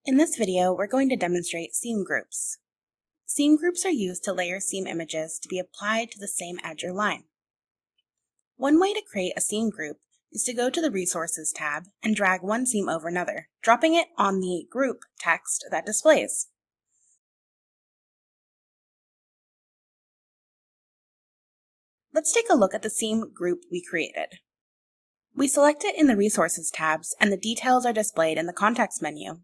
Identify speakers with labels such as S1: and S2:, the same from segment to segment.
S1: In this video, we're going to demonstrate seam groups. Seam groups are used to layer seam images to be applied to the same edge or line. One way to create a seam group is to go to the Resources tab and drag one seam over another, dropping it on the group text that displays. Let's take a look at the seam group we created. We select it in the Resources tabs, and the details are displayed in the context menu.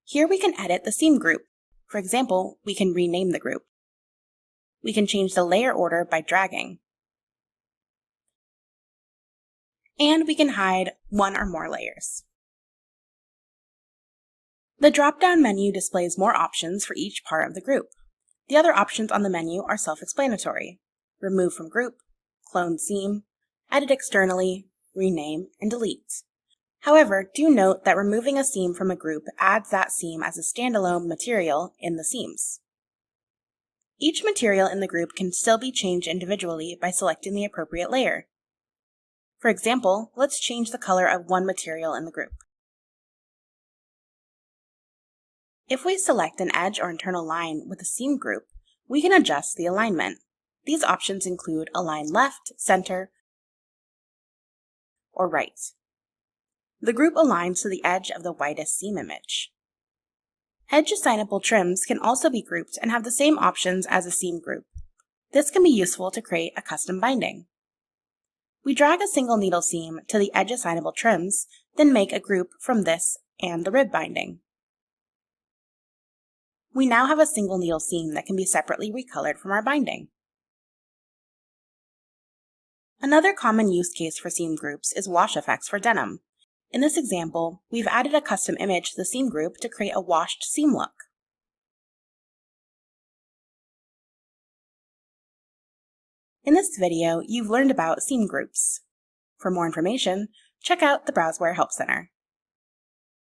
S1: Here we can edit the seam group. For example, we can rename the group. We can change the layer order by dragging. And we can hide one or more layers. The drop-down menu displays more options for each part of the group. The other options on the menu are self-explanatory: remove from group, clone seam, edit externally, rename, and delete. However, do note that removing a seam from a group adds that seam as a standalone material in the seams. Each material in the group can still be changed individually by selecting the appropriate layer. For example, let's change the color of one material in the group. If we select an edge or internal line with a seam group, we can adjust the alignment. These options include align left, center, or right. The group aligns to the edge of the widest seam image. Edge assignable trims can also be grouped and have the same options as a seam group. This can be useful to create a custom binding. We drag a single needle seam to the edge assignable trims, then make a group from this and the rib binding. We now have a single needle seam that can be separately recolored from our binding. Another common use case for seam groups is wash effects for denim. In this example, we've added a custom image to the seam group to create a washed seam look. In this video, you've learned about seam groups. For more information, check out the Browseware Help Center.